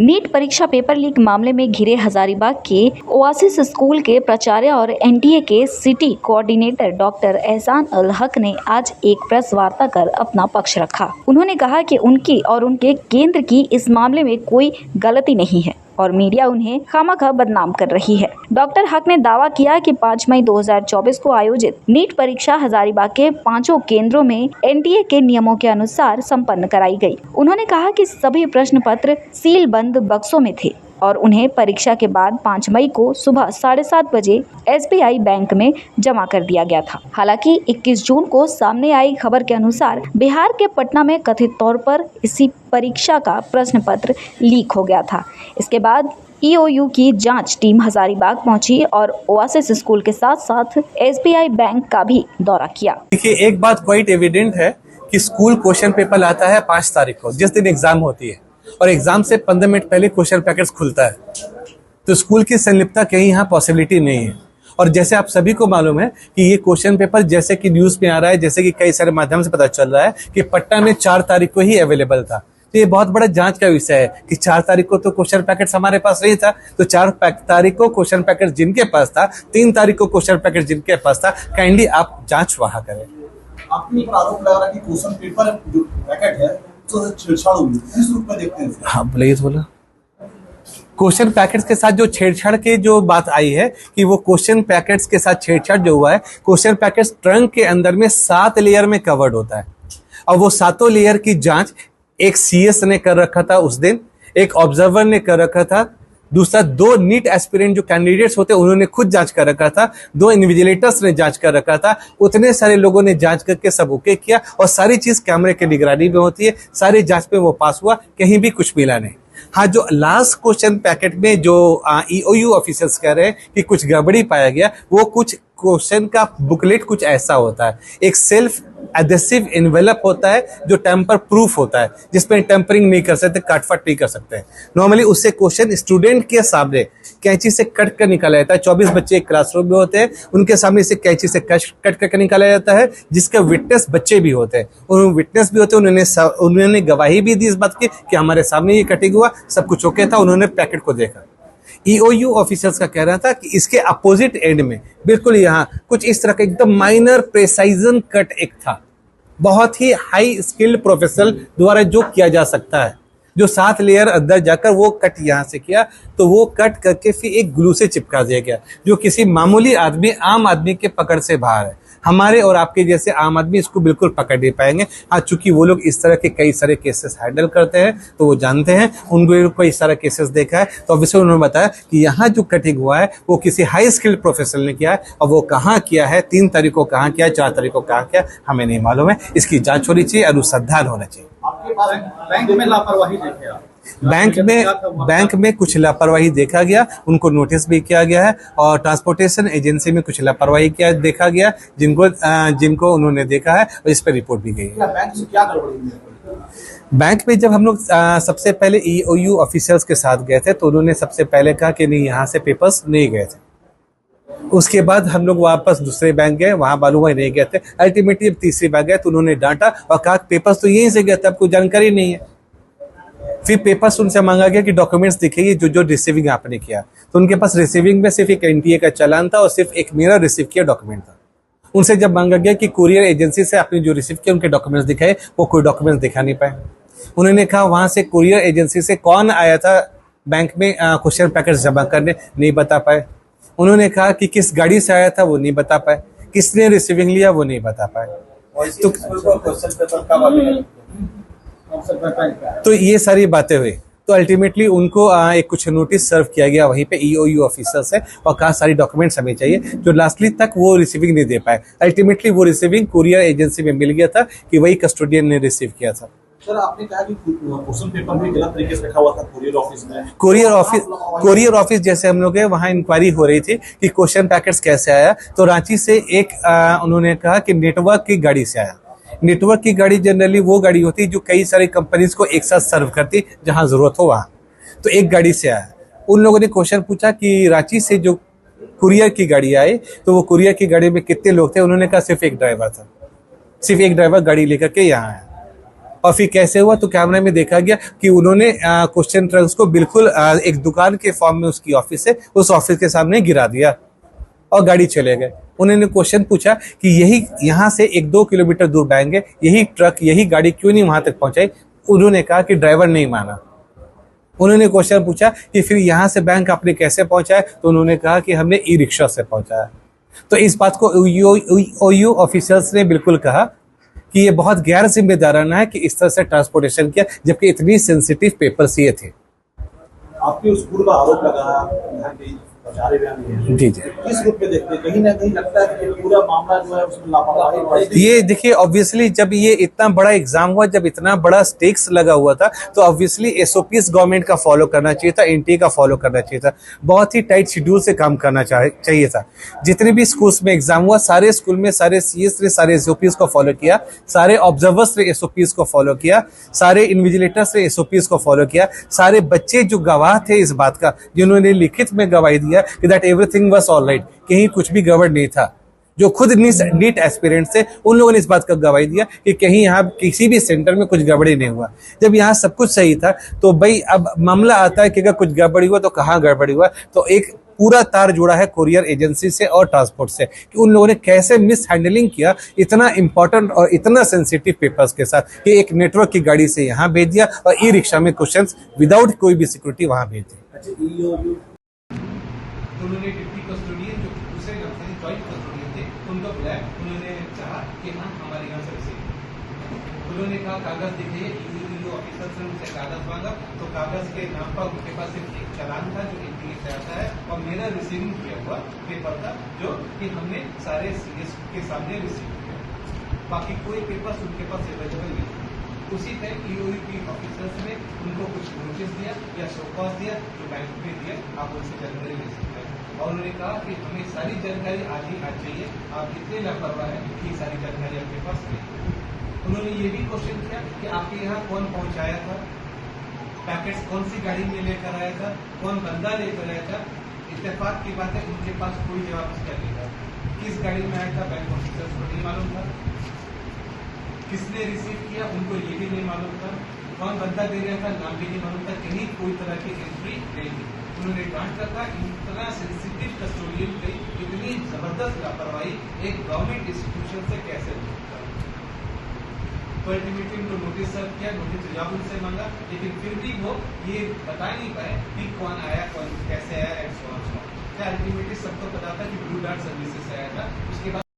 NEET परीक्षा paper leak मामले में घिरे हजारीबाग के ओआसिस स्कूल के प्राचार्य और एनटीए के सिटी कोऑर्डिनेटर डॉक्टर एहसान अल हक ने आज एक प्रेस वार्ता कर अपना पक्ष रखा। उन्होंने कहा कि उनकी और उनके केंद्र की इस मामले में कोई गलती नहीं है और मीडिया उन्हें खामखा बदनाम कर रही है। डॉक्टर हक ने दावा किया कि 5 मई 2024 को आयोजित नीट परीक्षा हजारीबाग के 5 केंद्रों में एनटीए के नियमों के अनुसार संपन्न कराई गई। उन्होंने कहा कि सभी प्रश्न पत्र सील बंद बक्सों में थे और उन्हें परीक्षा के बाद 5 मई को सुबह 7:30 बजे एसबीआई बैंक में जमा कर दिया गया था। हालांकि 21 जून को सामने आई खबर के अनुसार बिहार के पटना में कथित तौर पर इसी परीक्षा का प्रश्न पत्र लीक हो गया था। इसके बाद ईओयू की जांच टीम हजारीबाग पहुंची और ओआसिस स्कूल के साथ साथ एसबीआई बैंक का भी दौरा किया। देखिए, एक बात क्वाइट एविडेंट है कि स्कूल क्वेश्चन पेपर आता है 5 तारीख को, जिस दिन एग्जाम होती है, और एग्जाम से 15 मिनट पहले क्वेश्चन पैकेट्स खुलता है। तो स्कूल की संलिप्तता कहीं यहाँ पॉसिबिलिटी नहीं है। और जैसे आप सभी को मालूम है कि ये क्वेश्चन पेपर जैसे कि न्यूज में आ रहा है, जैसे कि कई सारे माध्यम से पता चल रहा है कि पटना में 4 तारीख को ही अवेलेबल था। तो ये बहुत बड़ा जांच का विषय है कि 4 तारीख को तो क्वेश्चन पैकेट्स हमारे पास नहीं था। तो 4 तारीख को क्वेश्चन पैकेट जिनके पास था, 3 तारीख को क्वेश्चन पैकेट जिनके पास था, काइंडली आप जांच वहां करें। आपके ऊपर आरोप लगा रहा है कि क्वेश्चन पेपर जो पैकेट है तो छेड़छाड़ हुई, किस रूप में देखते हैं? हाँ बोलिए, बोला। क्वेश्चन पैकेट्स के साथ जो छेड़छाड़ की जो बात आई है कि वो क्वेश्चन पैकेट्स के साथ छेड़छाड़ जो हुआ है, क्वेश्चन पैकेट्स ट्रंक के अंदर में 7 लेयर में कवर्ड होता है और वो 7 लेयर की जांच एक सीएस ने कर रखा था उस दिन, एक ऑब्जर्वर ने कर रखा था, दूसरा 2 नीट एस्पिरेंट जो कैंडिडेट्स होते हैं उन्होंने खुद जांच कर रखा था, 2 इन्विजिलेटर्स ने जांच कर रखा था। उतने सारे लोगों ने जांच करके सब ओके किया और सारी चीज कैमरे की निगरानी में होती है। सारी जांच में वो पास हुआ, कहीं भी कुछ मिला नहीं। हाँ, जो लास्ट क्वेश्चन पैकेट में जो ईओयू ऑफिसर्स कह रहे हैं कि कुछ गड़बड़ी पाया गया, वो कुछ क्वेश्चन का बुकलेट कुछ ऐसा होता है, एक सेल्फ एडेसिव एनवेलप होता है जो टेम्पर प्रूफ होता है, जिसमें टेम्परिंग नहीं कर सकते, कटफट नहीं कर सकते। नॉर्मली उससे क्वेश्चन स्टूडेंट के सामने कैंची से कट कर निकाला जाता है। 24 बच्चे एक क्लासरूम में होते हैं, उनके सामने से कैंची से कट करके निकाला जाता है, जिसका विटनेस बच्चे भी होते हैं। उन्होंने विटनेस भी होते हैं, उन्होंने गवाही भी दी इस बात की कि हमारे सामने ये कटिंग हुआ, सब कुछ ओके था, उन्होंने पैकेट को देखा। ईओयू ऑफिसर्स का कहना था कि इसके अपोजिट एंड में बिल्कुल यहाँ कुछ इस तरह का एकदम माइनर प्रेसाइजन कट एक था, बहुत ही हाई स्किल्ड प्रोफेशनल द्वारा जो किया जा सकता है, जो 7 लेयर अंदर जाकर वो कट यहाँ से किया, तो वो कट करके फिर एक ग्लू से चिपका दिया गया, जो किसी मामूली आदमी, आम आदमी के पकड़ से बाहर है। हमारे और आपके जैसे आम आदमी इसको बिल्कुल पकड़ नहीं पाएंगे। हाँ, चूंकि वो लोग इस तरह के कई सारे केसेस हैंडल करते हैं तो वो जानते हैं, उनको कई सारा केसेस देखा है, तो ऑब्वियसली उन्होंने बताया कि यहाँ जो कटिंग हुआ है वो किसी हाई स्किल्ड प्रोफेशनल ने किया है और वो कहाँ किया है, 3 तारीख को कहाँ किया, 4 तारीख को कहाँ किया, हमें नहीं मालूम है। इसकी जांच होनी चाहिए, अनुसंधान होना चाहिए। आपके पास बैंक में लापरवाही देखे आप? बैंक में कुछ लापरवाही देखा गया, उनको नोटिस भी किया गया है, और ट्रांसपोर्टेशन एजेंसी में कुछ लापरवाही किया देखा गया, जिनको उन्होंने देखा है और इस पर रिपोर्ट भी गई है। बैंक से क्या गड़बड़ी? बैंक में जब हम लोग सबसे पहले ईओयू ऑफिसर्स के साथ गए थे तो उन्होंने सबसे पहले कहा कि नहीं, यहाँ से पेपर्स नहीं गए थे। उसके बाद हम लोग वापस दूसरे बैंक गए, वहां मालूम हुआ नहीं गए थे। अल्टीमेटली तीसरी बार गए तो उन्होंने डांटा और कहा पेपर्स तो यहीं से गए थे, आपको जानकारी नहीं है। फिर पेपर्स उनसे मांगा गया कि डॉक्यूमेंट्स दिखाइए जो रिसीविंग आपने किया, तो उनके पास रिसीविंग में सिर्फ एक एनटीए का चालान था और सिर्फ एक मेरा रिसीव किया डॉक्यूमेंट था। उनसे जब मांगा गया कि कुरियर एजेंसी से आपने जो रिसीव किया उनके डॉक्यूमेंट्स दिखाए, वो कोई डॉक्यूमेंट्स दिखा नहीं पाए। उन्होंने कहा वहां से कुरियर एजेंसी से कौन आया था बैंक में क्वेश्चन पैकेट जमा करने, नहीं बता पाए। उन्होंने कहा कि किस गाड़ी से आया था, वो नहीं बता पाए। किसने रिसीविंग लिया, वो नहीं बता पाए। तो ये सारी बातें हुई, तो अल्टीमेटली उनको एक कुछ नोटिस सर्व किया गया वहीं पे ईओयू ऑफिसर से और कहा सारी डॉक्यूमेंट्स हमें चाहिए, जो लास्टली तक वो रिसीविंग नहीं दे पाए। अल्टीमेटली वो रिसीविंग कुरियर एजेंसी में मिल गया था कि वही कस्टोडियन ने रिसीव किया था। सर, आपने कहा कि क्वेश्चन पेपर भी गलत तरीके से रखा हुआ था कुरियर ऑफिस में। कुरियर ऑफिस जैसे हम लोग गए, वहाँ इंक्वायरी हो रही थी कि क्वेश्चन पैकेट्स कैसे आया, तो रांची से एक उन्होंने कहा कि नेटवर्क की गाड़ी से आया। नेटवर्क की गाड़ी जनरली वो गाड़ी होती है जो कई सारी कंपनीज को एक साथ सर्व करती, जहां जरूरत हो वहां, तो एक गाड़ी से आया। उन लोगों ने क्वेश्चन पूछा कि रांची से जो कुरियर की गाड़ी आई, तो वो कुरियर की गाड़ी में कितने लोग थे, उन्होंने कहा सिर्फ एक ड्राइवर था, सिर्फ एक ड्राइवर गाड़ी लेकर के यहाँ आया। और फिर कैसे हुआ तो कैमरा में देखा गया कि उन्होंने क्वेश्चन ट्रंक्स को बिल्कुल एक दुकान के फॉर्म में उसकी ऑफिस है उस ऑफिस के सामने गिरा दिया और गाड़ी चले गए। उन्होंने क्वेश्चन पूछा कि यही यहाँ से 1-2 किलोमीटर दूर जाएंगे, यही ट्रक यही गाड़ी क्यों नहीं वहां तक पहुंचाई? उन्होंने कहा कि ड्राइवर नहीं माना। उन्होंने क्वेश्चन पूछा कि फिर यहाँ से बैंक आपने कैसे पहुंचाया? तो उन्होंने कहा कि हमने ई रिक्शा से पहुंचाया। तो इस बात को ओयू ऑफिसर्स ने बिल्कुल कहा कि ये बहुत गैर जिम्मेदाराना है कि इस तरह से ट्रांसपोर्टेशन किया, जबकि इतनी सेंसिटिव पेपर्स ये थे। आपके स्कूल का आरोप लगा यहाँ के प्रचारे में जी किस रूप में देखते हैं? कहीं ना कहीं लगता है कि पूरा मामला जो है उसमें लापरवाही। ये देखिए, ऑब्वियसली जब ये इतना बड़ा एग्जाम हुआ, जब इतना बड़ा स्टेक्स लगा हुआ था, तो ऑब्वियसली एसओपीएस गवर्नमेंट का फॉलो करना चाहिए था, एनटीए का फॉलो करना चाहिए था, बहुत ही टाइट शेड्यूल से काम करना चाहिए था। जितने भी स्कूल्स में एग्जाम हुआ, सारे स्कूल में सारे सीएस ने सारे एसओपीएस को फॉलो किया, सारे ऑब्जर्वर्स ने एसओपीएस को फॉलो किया, सारे इन्विजिलेटर्स ने एसओपीएस को फॉलो किया, सारे बच्चे जो गवाह थे इस बात का, जिन्होंने लिखित में गवाही दिया कि दैट एवरीथिंग वाज ऑलराइट, कहीं कुछ भी गड़बड़ नहीं था, जो खुद नीट एस्पिरेंट्स थे उन लोगों ने इस बात का गवाही दिया कि कहीं यहाँ किसी भी सेंटर में कुछ गड़बड़ी नहीं हुआ। जब यहाँ सब कुछ सही था तो भाई अब मामला आता है कि अगर कुछ गड़बड़ी हुआ तो कहाँ गड़बड़ी हुआ? तो एक पूरा तार जुड़ा है कुरियर एजेंसी से और ट्रांसपोर्ट से कि उन लोगों ने कैसे मिस हैंडलिंग किया इतना इंपॉर्टेंट और इतना सेंसिटिव पेपर्स के साथ कि एक नेटवर्क की गाड़ी से यहाँ भेज दिया और ई रिक्शा में क्वेश्चंस विदाउट कोई भी सिक्योरिटी वहाँ भेज दी। उन्होंने डिप्टी कस्टोडियन जो दूसरे नाम से जॉइंट कस्टोडियन थे उनको बुलाया। उन्होंने चाहा कि हाँ हमारे यहाँ से रिसीव। उन्होंने कहा कागज दिखाइए। ईओ ऑफिसर से उनसे कागज मांगा तो कागज के नाम पर उनके पास सिर्फ एक चालान था जो एनटीए से आता है और मेरा रिसीविंग किया हुआ पेपर था जो कि हमने सारे सीएस के सामने रिसीव किया। बाकी कोई पेपर उनके पास अवेलेबल नहीं। उसी टाइम ईओपी ऑफिसर्स ने उनको कुछ नोटिस दिया या शोकॉज दिया जो बैंक में दिया, आप उनसे जानकारी ले सकते हैं। और उन्होंने कहा कि हमें सारी जानकारी आज ही आज चाहिए, आप इतने लापरवाह हैं कि सारी जानकारी आपके पास नहीं। उन्होंने ये भी क्वेश्चन किया कि आपके यहाँ कौन पहुंचाया था, पैकेट्स कौन सी गाड़ी में लेकर आया था, कौन बंदा लेकर आया था। इत्तेफाक की बात है उनके पास कोई जवाब इसका नहीं था। किस गाड़ी में आया था बैंक ऑफिसर्स को नहीं मालूम था, किसने रिसीव किया उनको ये भी नहीं मालूम था, कौन बंदा दे रहा था नाम भी नहीं मालूम था, कहीं कोई तरह की एंट्री नहीं थी। उन्होंने डांट रखा। इतना सेंसिटिव कस्टोडियन की इतनी जबरदस्त लापरवाही एक गवर्नमेंट इंस्टीट्यूशन से कैसे हो सकता है? तो अल्टीमेटली उनको नोटिस सर्व किया, नोटिस जवाब उनसे मांगा, लेकिन फिर भी वो ये बता नहीं पाए कि कौन आया, कौन कैसे आया एंड सो ऑन। अल्टीमेटली सबको पता था कि ब्लू डार्ट सर्विसेज से आया था। उसके बाद